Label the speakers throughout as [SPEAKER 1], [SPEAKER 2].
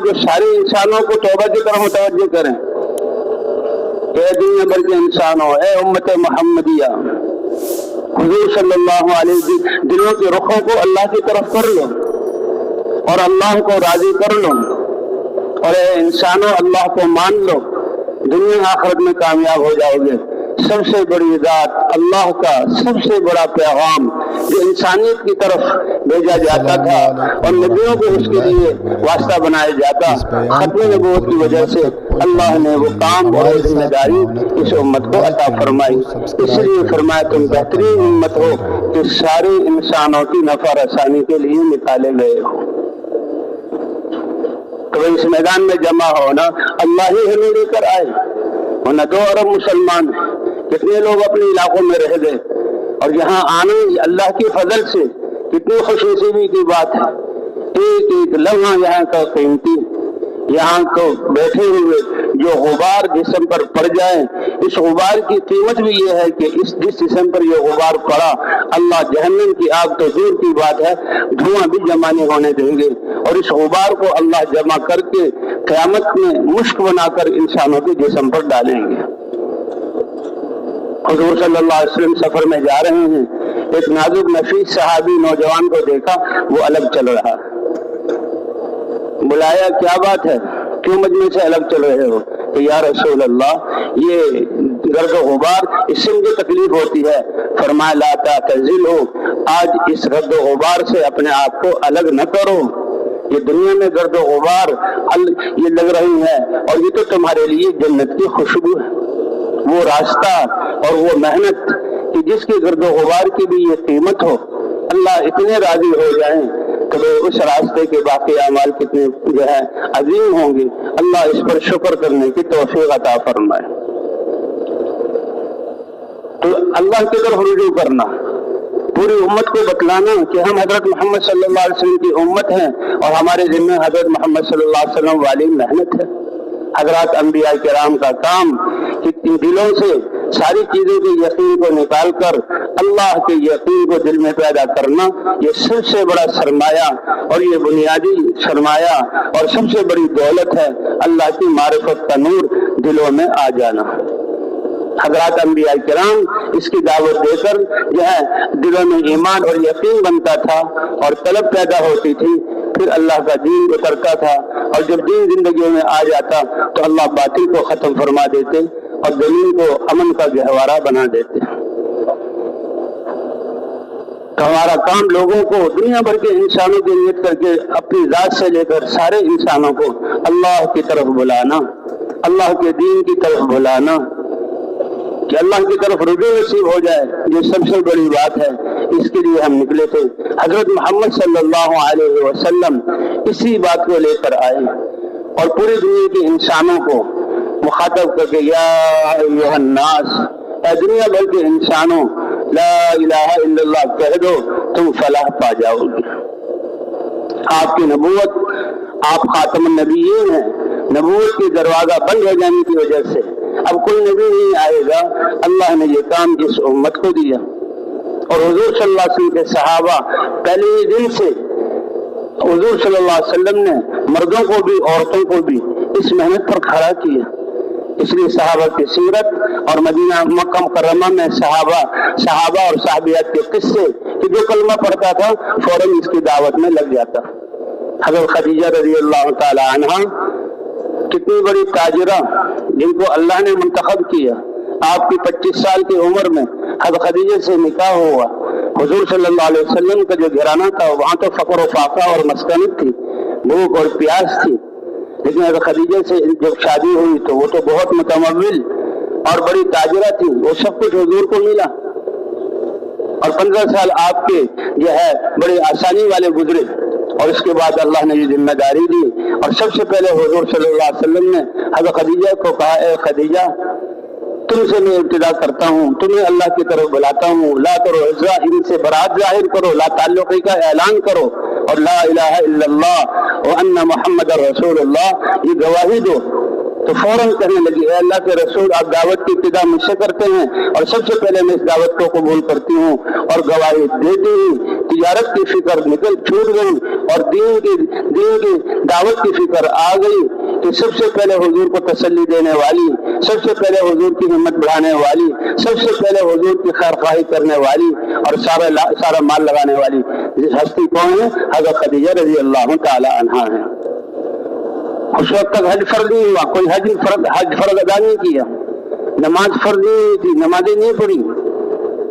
[SPEAKER 1] جو سارے انسانوں کو توبہ کی طرف متوجہ کریں کہ اے دنیا بھر کے انسانوں، اے امت محمدیہ، حضور صلی اللہ علیہ وسلم دلوں کے رخوں کو اللہ کی طرف کر لو اور اللہ کو راضی کر لو، اور اے انسانوں اللہ کو مان لو، دنیا آخرت میں کامیاب ہو جاؤ گے۔ سب سے بڑی ذات اللہ کا سب سے بڑا پیغام جو انسانیت کی طرف بھیجا جاتا تھا اور نبیوں کو اس کے لیے واسطہ بنایا جاتا، ختم نبوت کی وجہ سے اللہ نے وہ کام اور ذمہ داری اس امت کو عطا فرمائی۔ اس لیے فرمایا تم بہترین امت ہو کہ سارے انسانوں کی نفع رسانی کے لیے نکالے گئے ہو۔ تو اس میدان میں جمع ہونا اللہ ہی ہمیں لے کر آئے، ورنہ 2 ارب مسلمان ہیں، کتنے لوگ اپنے علاقوں میں رہ گئے، اور یہاں آنے اللہ کی فضل سے کتنی خوش نصیبی کی بات ہے۔ ایک ایک لمحہ یہاں کا قیمتی، یہاں کو بیٹھے ہوئے جو غبار جسم پر پڑ جائے، اس غبار کی قیمت بھی یہ ہے کہ جس جسم پر یہ غبار پڑا اللہ جہنم کی آگ تو دور کی بات ہے دھواں بھی جمع نہیں ہونے دیں گے، اور اس غبار کو اللہ جمع کر کے قیامت میں مشک بنا کر انسانوں کے جسم پر ڈالیں گے۔ حضور صلی اللہ علیہ وسلم سفر میں جا رہے ہیں، ایک نازک نفیس صحابی نوجوان کو دیکھا، وہ الگ چل رہا، بلایا کیا بات ہے، کیوں مجمع سے الگ چل رہے ہو؟ کہ یا رسول اللہ یہ گرد و غبار اس سے مجھے تکلیف ہوتی ہے۔ فرمایا لا تعتزلوا، آج اس گرد و غبار سے اپنے آپ کو الگ نہ کرو، یہ دنیا میں گرد و غبار یہ لگ رہی ہے اور یہ تو تمہارے لیے جنت کی خوشبو ہے، وہ راستہ اور وہ محنت کہ جس کی گرد و غبار کی بھی یہ قیمت ہو، اللہ اتنے راضی ہو جائیں تو اس راستے کے باقی اعمال کتنے جو ہے عظیم ہوں گے۔ اللہ اس پر شکر کرنے کی توفیق عطا فرمائے۔ تو اللہ کی طرف رجوع کرنا، پوری امت کو بتلانا کہ ہم حضرت محمد صلی اللہ علیہ وسلم کی امت ہیں اور ہمارے ذمہ حضرت محمد صلی اللہ علیہ وسلم والی محنت ہے۔ حضرات انبیاء کرام کا کام کہ دلوں سے ساری چیزوں کے یقین کو نکال کر اللہ کے یقین کو دل میں پیدا کرنا، یہ سب سے بڑا سرمایہ اور یہ بنیادی سرمایہ اور سب سے بڑی دولت ہے، اللہ کی معرفت کا نور دلوں میں آ جانا۔ حضرات انبیاء کرام اس کی دعوت دے کر جو ہے دلوں میں ایمان اور یقین بنتا تھا اور طلب پیدا ہوتی تھی، پھر اللہ کا دین اترتا تھا، اور جب دین زندگیوں میں آ جاتا تو اللہ باطل کو ختم فرما دیتے اور زمین کو امن کا گہوارہ بنا دیتے۔ تو ہمارا کام لوگوں کو دنیا بھر کے انسانوں کی نیت کر کے اپنی ذات سے لے کر سارے انسانوں کو اللہ کی طرف بلانا، اللہ کے دین کی طرف بلانا، کہ اللہ کی طرف رجوع نصیب ہو جائے، یہ سب سے بڑی بات ہے۔ اس کے لیے ہم نکلے تھے۔ حضرت محمد صلی اللہ علیہ وسلم اسی بات کو لے کر آئے اور پوری دنیا کے انسانوں کو مخاطب کر کے یا ایھا الناس، اے دنیا بھر کے انسانوں، لا الہ الا اللہ کہہ دو، تم فلاح پا جاؤ گے۔ آپ کی نبوت، آپ خاتم النبیین ہیں، نبوت کی دروازہ بند ہو جانے کی وجہ سے اب کوئی نبی نہیں آئے گا۔ اللہ نے یہ کام اس امت کو دیا، اور حضور صلی اللہ علیہ وسلم کے صحابہ پہلے ہی دن سے حضور صلی اللہ علیہ وسلم نے مردوں کو بھی عورتوں کو بھی اس محنت پر کھڑا کیا۔ اس لیے صحابہ کی سیرت اور مدینہ مکہ مکرمہ میں صحابہ اور صحابیات کے قصے کہ جو کلمہ پڑھتا تھا فوراً اس کی دعوت میں لگ جاتا۔ حضرت خدیجہ رضی اللہ تعالی عنہا کتنی بڑی تاجرہ جن کو اللہ نے منتخب کیا، آپ کی 25 سال کی عمر میں حضرت خدیجہ سے نکاح ہوا۔ حضور صلی اللہ علیہ وسلم کا جو گھرانہ تھا وہاں تو فقر و فاقہ اور مسکنت تھی، بھوک اور پیاس تھی، لیکن حضرت خدیجہ سے جب شادی ہوئی تو وہ تو بہت متمول اور بڑی تاجرہ تھی، وہ سب کچھ حضور کو ملا، اور 15 سال آپ کے جو ہے بڑی آسانی والے گزرے، اور اس کے بعد اللہ نے یہ ذمہ داری دی، اور سب سے پہلے حضور صلی اللہ علیہ وسلم نے حضرت خدیجہ کو کہا اے خدیجہ تم سے میں ابتدا کرتا ہوں، تمہیں اللہ کی طرف بلاتا ہوں، لا کرو عزا، ان سے برات ظاہر کرو، لا تعلقی کا اعلان کرو، اور لا الہ الا اللہ وان محمد رسول اللہ، یہ گواہی دو تو فوراً کہنے لگی اے اللہ کے رسول آپ دعوت کی ابتدا مجھ سے کرتے ہیں اور سب سے پہلے میں اس دعوت کو قبول کرتی ہوں اور گواہی دیتی ہوں. تجارت کی فکر چھوٹ گئی اور دین کی دعوت کی فکر آ گئی کہ سب سے پہلے حضور کو تسلی دینے والی، سب سے پہلے حضور کی ہمت بڑھانے والی، سب سے پہلے حضور کی خیر خواہی کرنے والی اور سارا مال لگانے والی ہستی کون ہے؟ حضرت خدیجہ رضی اللہ تعالی عنہا ہے. اس وقت تک حج فرض نہیں ہوا، کوئی حج فرض ادا نہیں کیا، نماز فرض نہیں تھی، نمازیں نہیں پڑھی،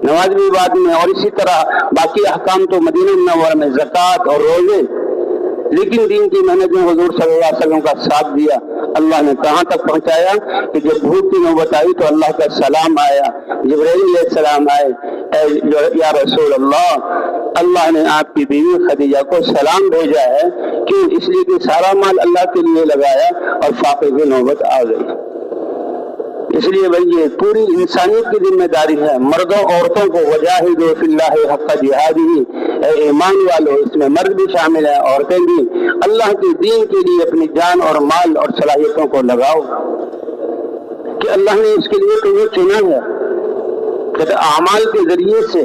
[SPEAKER 1] نماز بھی بعد میں، اور اسی طرح باقی احکام تو مدینہ منورہ میں زکوٰۃ اور روزے. لیکن دین کی محنت میں حضور صلی اللہ علیہ وسلم کا ساتھ دیا. اللہ نے کہاں تک پہنچایا کہ جب بھوک کی نوبت آئی تو اللہ کا سلام آیا، جبرائیل علیہ السلام آئے، یا رسول اللہ نے آپ کی بیوی خدیجہ کو سلام بھیجا ہے. کیوں؟ اس لیے کہ سارا مال اللہ کے لیے لگایا اور فاقے کی نوبت آ گئی. اس لیے بھائی یہ پوری انسانیت کی ذمہ داری ہے، مردوں عورتوں کو وجاہدوا فی اللہ حق جہادہ، اے ایمان والو، اس میں مرد بھی شامل ہیں عورتیں بھی، اللہ کے دین کے لیے اپنی جان اور مال اور صلاحیتوں کو لگاؤ کہ اللہ نے اس کے لیے تمہیں چنا ہے. کہ اعمال کے ذریعے سے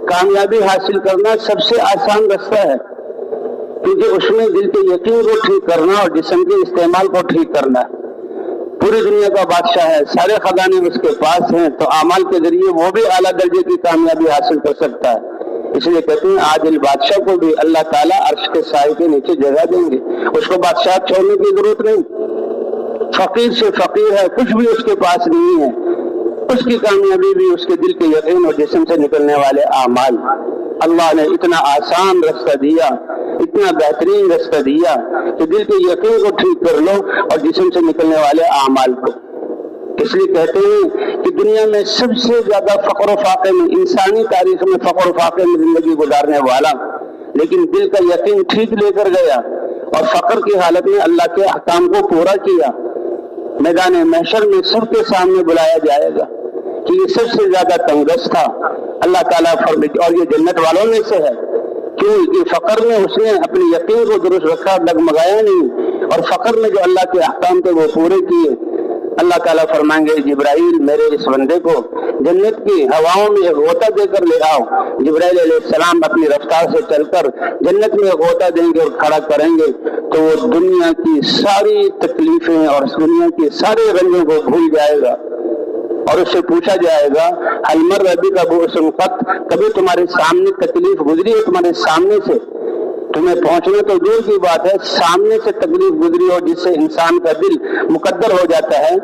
[SPEAKER 1] کامیابی حاصل کرنا سب سے آسان رستہ ہے، کیونکہ اس میں دل کے یقین کو ٹھیک کرنا اور جسم کے استعمال کو ٹھیک کرنا ہے. پوری دنیا کا بادشاہ ہے، سارے خزانے اس کے پاس ہیں، تو اعمال کے ذریعے وہ بھی اعلیٰ درجے کی کامیابی حاصل کر سکتا ہے. اس لیے کہتے ہیں عادل بادشاہ کو بھی اللہ تعالیٰ عرش کے سائے کے نیچے جگہ دیں گے، اس کو بادشاہ چھوڑنے کی ضرورت نہیں. فقیر سے فقیر ہے، کچھ بھی اس کے پاس نہیں ہے، اس کی کامیابی بھی اس کے دل کے یقین اور جسم سے نکلنے والے اعمال. اللہ نے اتنا آسان رستہ دیا، اتنا بہترین رستہ دیا کہ دل کے یقین کو ٹھیک کر لو اور جسم سے نکلنے والے اعمال کو. اس لیے کہتے ہیں کہ دنیا میں سب سے زیادہ فقر و فاقے میں، انسانی تاریخ میں فقر و فاقے میں زندگی گزارنے والا لیکن دل کا یقین ٹھیک لے کر گیا اور فقر کی حالت میں اللہ کے احکام کو پورا کیا، میدان محشر میں سب کے سامنے بلایا جائے گا کہ یہ سب سے زیادہ تنگست تھا. اللہ تعالیٰ فرمائے اور یہ جنت والوں میں سے ہے. کیوں؟ کہ فقر میں اس نے اپنے یقین کو درست رکھا، ڈگمگایا نہیں، اور فقر میں جو اللہ کے احکام تھے وہ پورے کیے. اللہ تعالیٰ فرمائیں گے جبرائیل میرے اس بندے کو جنت کی ہواؤں میں ایک غوطہ دے کر لے آؤ. جبرائیل علیہ السلام اپنی رفتار سے چل کر جنت میں ایک غوطہ دیں گے اور کھڑا کریں گے تو وہ دنیا کی ساری تکلیفیں اور دنیا کے سارے رنجوں کو بھول جائے گا اور اس سے پوچھا جائے گا حل مر بک بؤس قط، کبھی تمہارے سامنے تکلیف گزری ہے؟ تمہارے سامنے سے تمہیں پہنچنا تو دور کی بات ہے، سامنے سے تکلیف گزری ہو جس سے انسان کا دل مقدر ہو جاتا ہے،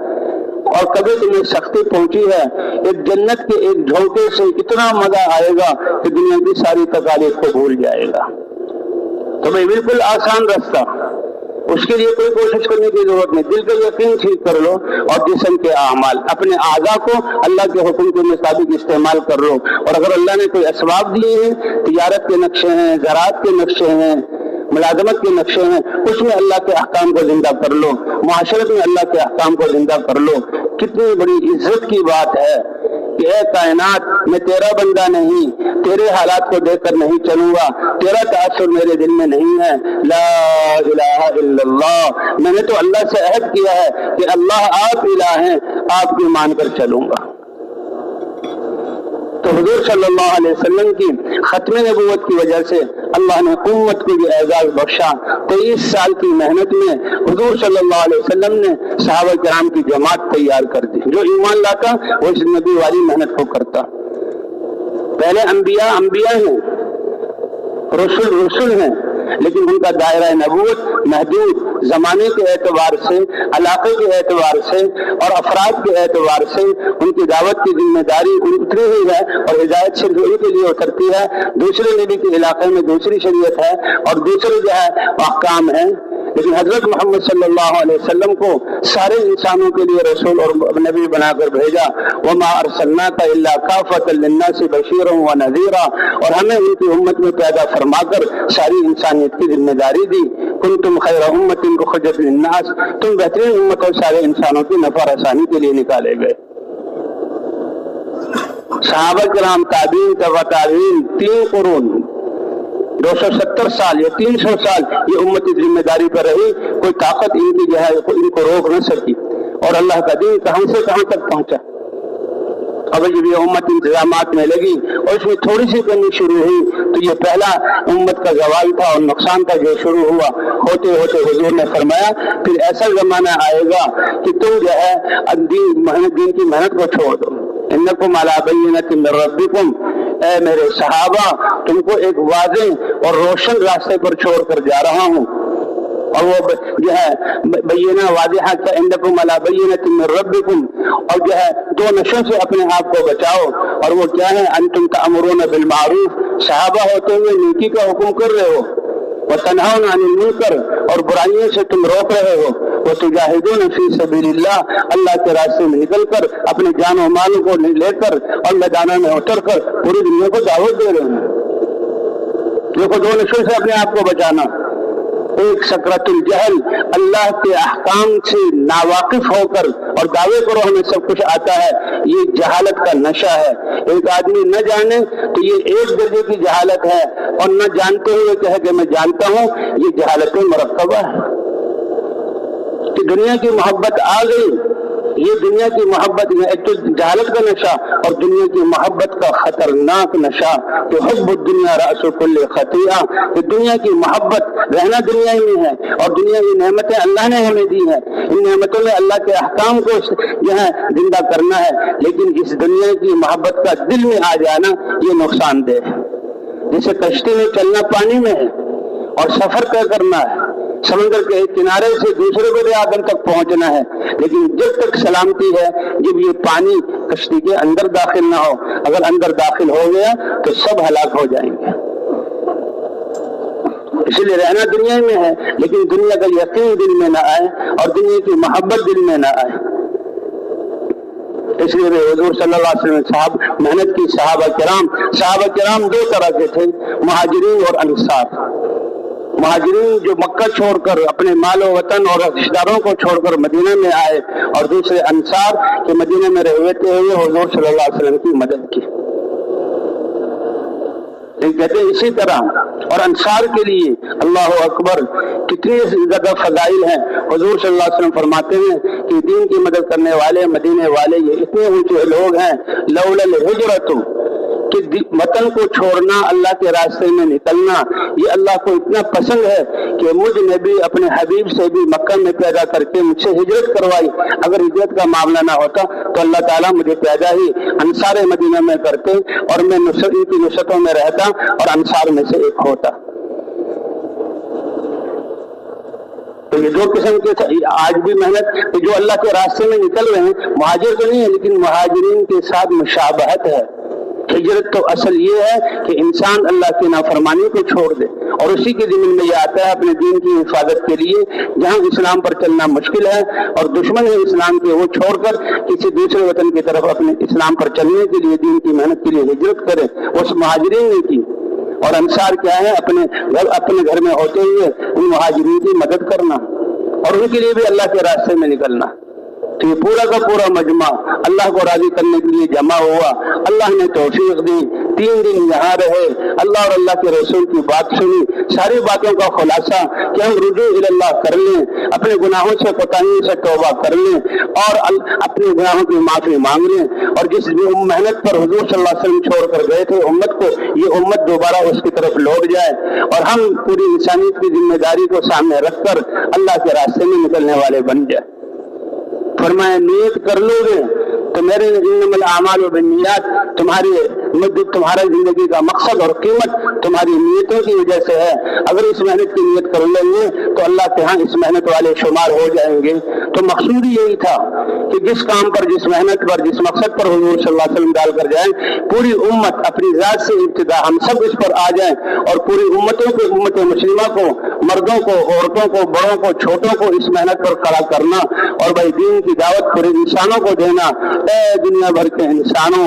[SPEAKER 1] اور کبھی تمہیں سختی پہنچی ہے؟ ایک جنت کے ایک جھونکے سے اتنا مزہ آئے گا کہ دنیا کی ساری تکالیف کو بھول جائے گا. تو بھائی بالکل آسان رستہ، اس کے لیے کوئی کوشش کرنے کی ضرورت نہیں. دل کا یقین ٹھیک کر لو اور جسم کے اعمال، اپنے اعضاء کو اللہ کے حکم کے مطابق استعمال کر لو. اور اگر اللہ نے کوئی اسباب دیے ہیں، تجارت کے نقشے ہیں، زراعت کے نقشے ہیں، ملازمت کے نقشے ہیں، اس میں اللہ کے احکام کو زندہ کر لو، معاشرت میں اللہ کے احکام کو زندہ کر لو. کتنی بڑی عزت کی بات ہے کہ اے کائنات، میں تیرا بندہ نہیں، تیرے حالات کو دیکھ کر نہیں چلوں گا، تیرا تاثر میرے دل میں نہیں ہے. لا الہ الا اللہ، میں نے تو اللہ سے عہد کیا ہے کہ اللہ آپ الہ ہیں، آپ کی مان کر چلوں گا. تو حضور صلی اللہ علیہ وسلم کی ختم نبوت کی وجہ سے اللہ نے امت کو بھی اعزاز بخشا. 23 سال کی محنت میں حضور صلی اللہ علیہ وسلم نے صحابہ کرام کی جماعت تیار کر دی. جو ایمان لاتا وہ اس نبی والی محنت کو کرتا. پہلے انبیاء ہیں، رسول ہیں، لیکن ان کا دائرہ نبوت محدود، زمانے کے اعتبار سے، علاقے کے اعتبار سے اور افراد کے اعتبار سے ان کی دعوت کی ذمہ داری اتری ہوئی ہے اور ہدایت صرف ان کے لیے اترتی ہے. دوسرے نبی کے علاقے میں دوسری شریعت ہے اور دوسرے جو ہے احکام ہیں. لیکن حضرت محمد صلی اللہ علیہ وسلم کو سارے انسانوں کے لیے رسول اور نبی بنا کر بھیجا. وما ارسلناک الا کافۃ للناس بشیرا ونذیرا، اور ہمیں ان کی امت میں پیدا فرما کر ساری انسانیت کی ذمہ داری دی. کنتم خیر امۃ اخرجت للناس، تم بہترین امت اور سارے انسانوں کی نفع رسانی کے لیے نکالے گئے. صحابہ کرام، تابعین، تبع تابعین، 3 قرون، 270 سال یا 300 سال یہ امت کی ذمہ داری پر رہی. کوئی طاقت ان کی جو ہے ان کو روک نہ سکی. اور اللہ کا دین کہاں سے کہاں تک پہنچا. اب جب یہ امت انتظامات میں لگی اور اس میں تھوڑی سی کمی شروع ہوئی تو یہ پہلا امت کا زوال تھا اور نقصان تھا جو شروع ہوا. ہوتے ہوتے حضور نے فرمایا پھر ایسا زمانہ آئے گا کہ تم جو ہے دین کی محنت کو چھوڑ دو. انکم علی بینۃ من ربکم، اے میرے صحابہ تم کو ایک واضح اور روشن راستے پر چھوڑ کر جا رہا ہوں. اور وہ جو ہے بینہ واضحہ کہ انکم علی بینۃ من ربکم، اور جو ہے دو نشوں سے اپنے آپ کو بچاؤ. اور وہ کیا ہے؟ انتم تأمرون بالمعروف، صحابہ ہوتے ہوئے نیکی کا حکم کر رہے ہو، وتنہون عن المنکر، اور برائیوں سے تم روک رہے ہو، وتجاہدون فی سبیل اللہ، اللہ کے راستے میں نکل کر اپنے جان و مال کو لے کر اور میدانوں میں اتر کر پوری دنیا کو دعوت دے رہے ہیں. دیکھو دو نشوں سے اپنے آپ کو بچانا. ایک سکرت الجہل، اللہ کے احکام سے ناواقف ہو کر اور دعوے کرو ہمیں سب کچھ آتا ہے، یہ جہالت کا نشہ ہے. ایک آدمی نہ جانے تو یہ ایک درجے کی جہالت ہے، اور نہ جانتے ہوئے کہے کہ میں جانتا ہوں، یہ جہالت مرکبہ ہے. کہ دنیا کی محبت آ گئی، یہ دنیا کی محبت ہے، ایک تو جہالت کا نشہ اور دنیا کی محبت کا خطرناک نشہ. تو حب الدنیا رأس کل خطیئہ، کہ دنیا کی محبت، رہنا دنیا ہی میں ہے اور دنیا کی نعمتیں اللہ نے ہمیں دی ہیں، ان نعمتوں میں اللہ کے احکام کو جو ہے زندہ کرنا ہے. لیکن اس دنیا کی محبت کا دل میں آ جانا یہ نقصان دہ ہے. جیسے کشتی میں چلنا پانی میں ہے اور سفر طے کرنا ہے، سمندر کے ایک کنارے سے دوسرے بڑے آدم تک پہنچنا ہے، لیکن جب تک سلامتی ہے جب یہ پانی کشتی کے اندر داخل نہ ہو. اگر اندر داخل ہو گیا تو سب ہلاک ہو جائیں گے. اس لیے رہنا دنیا میں ہے، لیکن دنیا کا یقین دل میں نہ آئے اور دنیا کی محبت دل میں نہ آئے. اس لیے حضور صلی اللہ علیہ وسلم محنت کی. صحابہ کرام دو طرح کے تھے، مہاجرین اور انصار. مہاجرین جو مکہ چھوڑ کر اپنے مال و وطن اور رشتہ داروں کو چھوڑ کر مدینہ میں آئے، اور دوسرے انصار کہ مدینہ میں رہتے ہوئے حضور صلی اللہ علیہ وسلم کی مدد کی. کہتے ہیں اسی طرح اور انصار کے لیے اللہ اکبر کتنی زیادہ فضائل ہیں. حضور صلی اللہ علیہ وسلم فرماتے ہیں کہ دین کی مدد کرنے والے مدینے والے یہ اتنے اونچے لوگ ہیں، لولا الہجرۃ، کہ وطن کو چھوڑنا، اللہ کے راستے میں نکلنا یہ اللہ کو اتنا پسند ہے کہ مجھ نے بھی اپنے حبیب سے بھی مکہ میں پیدا کر کے مجھ سے ہجرت کروائی. اگر ہجرت کا معاملہ نہ ہوتا تو اللہ تعالیٰ مجھے پیدا ہی انصار مدینہ میں کرتے اور میں ان کی نصرتوں میں رہتا اور انصار میں سے ایک ہوتا. تو یہ دو قسم کے آج بھی محنت جو اللہ کے راستے میں نکل رہے ہیں، مہاجر تو نہیں ہے لیکن مہاجرین کے ساتھ مشابہت ہے. ہجرت تو اصل یہ ہے کہ انسان اللہ کی نافرمانی کو چھوڑ دے، اور اسی کے ضمن میں یہ آتا ہے اپنے دین کی حفاظت کے لیے جہاں اسلام پر چلنا مشکل ہے اور دشمن ہے اسلام کے، وہ چھوڑ کر کسی دوسرے وطن کی طرف اپنے اسلام پر چلنے کے لیے دین کی محنت کے لیے ہجرت کرے. اس مہاجرین نے کی. اور انصار کیا ہے؟ اپنے گھر میں ہوتے ہوئے ان مہاجرین کی مدد کرنا اور ان کے لیے بھی اللہ کے راستے میں نکلنا. تو یہ پورا کا پورا مجمع اللہ کو راضی کرنے کے لیے جمع ہوا. اللہ نے توفیق دی، 3 دن یہاں رہے، اللہ اور اللہ کے رسول کی بات سنی، ساری باتوں کا خلاصہ کہ ہم رجوع اللہ کر لیں، اپنے گناہوں سے کوتاہیوں سے توبہ کر لیں اور اپنے گناہوں کی معافی مانگ لیں. اور جس محنت پر حضور صلی اللہ علیہ وسلم چھوڑ کر گئے تھے امت کو، یہ امت دوبارہ اس کی طرف لوٹ جائے اور ہم پوری انسانیت کی ذمہ داری کو سامنے رکھ کر اللہ کے راستے میں نکلنے والے بن جائے. فرمایا نیت کر لو گے تو میرے انما الاعمال بالنیات، تمہارا زندگی کا مقصد اور قیمت تمہاری نیتوں کی وجہ سے ہے. اگر اس محنت کی نیت کر لیں گے تو اللہ کے ہاں اس محنت والے شمار ہو جائیں گے. تو مقصود یہی تھا کہ جس کام پر، جس محنت پر، جس مقصد پر حضور صلی اللہ علیہ وسلم ڈال کر جائیں، پوری امت اپنی ذات سے ابتدا ہم سب اس پر آ جائیں اور پوری امتوں کو، امت مسلمہ کو، مردوں کو، عورتوں کو، بڑوں کو، چھوٹوں کو اس محنت پر کھڑا کرنا اور بھائی دین کی دعوت پورے انسانوں کو دینا. اے دنیا بھر کے انسانوں،